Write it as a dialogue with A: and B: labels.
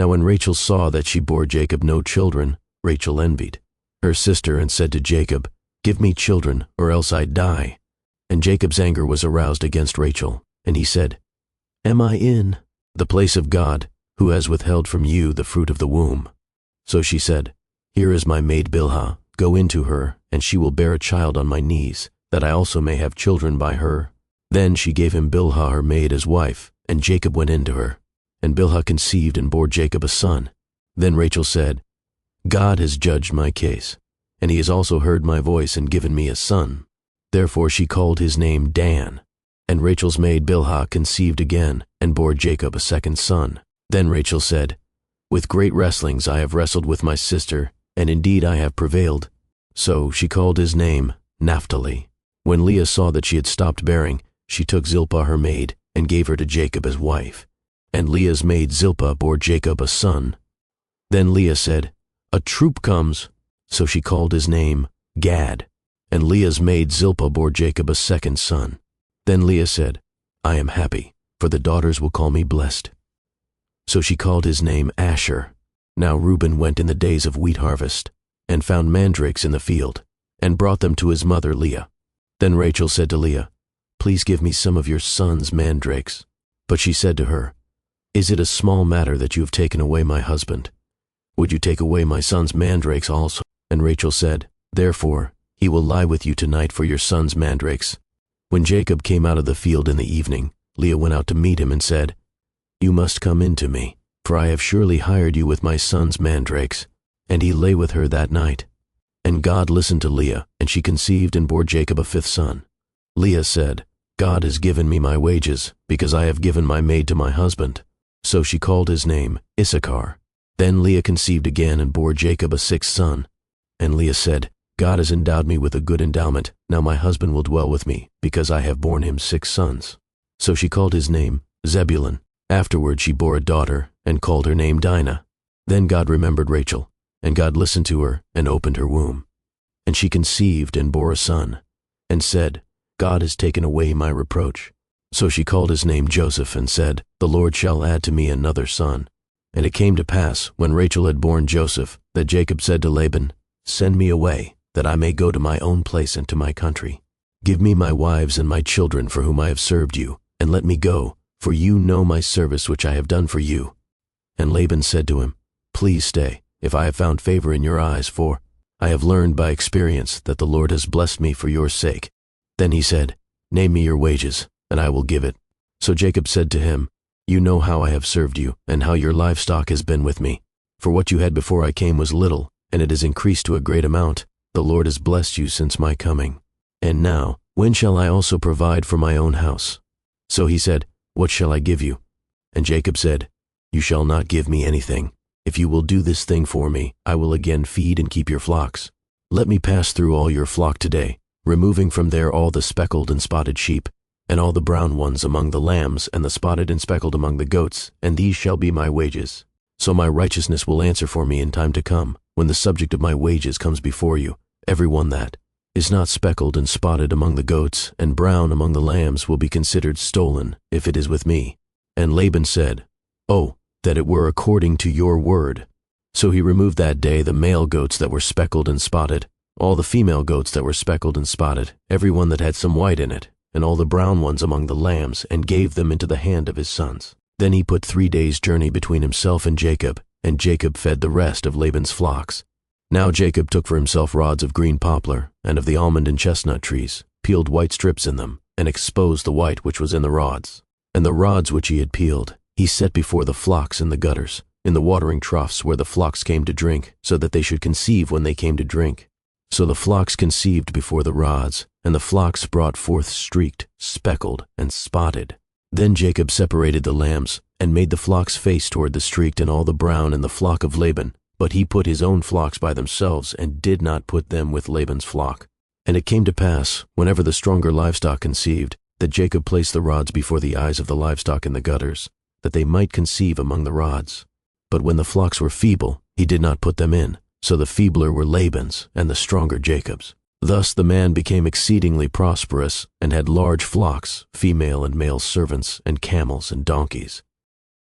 A: Now when Rachel saw that she bore Jacob no children, Rachel envied her sister and said to Jacob, "Give me children, or else I die." And Jacob's anger was aroused against Rachel, and he said, "Am I in the place of God, who has withheld from you the fruit of the womb?" So she said, "Here is my maid Bilhah, go in to her, and she will bear a child on my knees, that I also may have children by her." Then she gave him Bilhah her maid as wife, and Jacob went in to her. And Bilhah conceived and bore Jacob a son. Then Rachel said, "God has judged my case, and he has also heard my voice and given me a son." Therefore she called his name Dan. And Rachel's maid Bilhah conceived again, and bore Jacob a second son. Then Rachel said, "With great wrestlings I have wrestled with my sister, and indeed I have prevailed." So she called his name Naphtali. When Leah saw that she had stopped bearing, she took Zilpah her maid, and gave her to Jacob as wife. And Leah's maid Zilpah bore Jacob a son. Then Leah said, "A troop comes." So she called his name Gad. And Leah's maid Zilpah bore Jacob a second son. Then Leah said, "I am happy, for the daughters will call me blessed." So she called his name Asher. Now Reuben went in the days of wheat harvest, and found mandrakes in the field, and brought them to his mother Leah. Then Rachel said to Leah, "Please give me some of your son's mandrakes." But she said to her, "Is it a small matter that you have taken away my husband? Would you take away my son's mandrakes also?" And Rachel said, "Therefore he will lie with you tonight for your son's mandrakes." When Jacob came out of the field in the evening, Leah went out to meet him and said, "You must come in to me, for I have surely hired you with my son's mandrakes." And he lay with her that night. And God listened to Leah, and she conceived and bore Jacob a fifth son. Leah said, "God has given me my wages, because I have given my maid to my husband." So she called his name Issachar. Then Leah conceived again and bore Jacob a sixth son. And Leah said, "God has endowed me with a good endowment. Now my husband will dwell with me, because I have borne him 6 sons." So she called his name Zebulun. Afterward she bore a daughter, and called her name Dinah. Then God remembered Rachel, and God listened to her, and opened her womb. And she conceived and bore a son, and said, "God has taken away my reproach." So she called his name Joseph, and said, "The Lord shall add to me another son." And it came to pass, when Rachel had borne Joseph, that Jacob said to Laban, "Send me away, that I may go to my own place and to my country. Give me my wives and my children for whom I have served you, and let me go, for you know my service which I have done for you." And Laban said to him, "Please stay, if I have found favor in your eyes, for I have learned by experience that the Lord has blessed me for your sake." Then he said, "Name me your wages, and I will give it." So Jacob said to him, "You know how I have served you, and how your livestock has been with me. For what you had before I came was little, and it has increased to a great amount. The Lord has blessed you since my coming. And now, when shall I also provide for my own house?" So he said, "What shall I give you?" And Jacob said, "You shall not give me anything. If you will do this thing for me, I will again feed and keep your flocks. Let me pass through all your flock today, removing from there all the speckled and spotted sheep, and all the brown ones among the lambs, and the spotted and speckled among the goats, and these shall be my wages. So my righteousness will answer for me in time to come, when the subject of my wages comes before you. Every one that is not speckled and spotted among the goats, and brown among the lambs, will be considered stolen, if it is with me." And Laban said, "Oh, that it were according to your word." So he removed that day the male goats that were speckled and spotted, all the female goats that were speckled and spotted, every one that had some white in it, and all the brown ones among the lambs, and gave them into the hand of his sons. Then he put 3 days' journey between himself and Jacob fed the rest of Laban's flocks. Now Jacob took for himself rods of green poplar, and of the almond and chestnut trees, peeled white strips in them, and exposed the white which was in the rods. And the rods which he had peeled he set before the flocks in the gutters, in the watering troughs where the flocks came to drink, so that they should conceive when they came to drink. So the flocks conceived before the rods, and the flocks brought forth streaked, speckled, and spotted. Then Jacob separated the lambs, and made the flocks face toward the streaked and all the brown in the flock of Laban, but he put his own flocks by themselves, and did not put them with Laban's flock. And it came to pass, whenever the stronger livestock conceived, that Jacob placed the rods before the eyes of the livestock in the gutters, that they might conceive among the rods. But when the flocks were feeble, he did not put them in, so the feebler were Laban's, and the stronger Jacob's. Thus the man became exceedingly prosperous, and had large flocks, female and male servants, and camels and donkeys.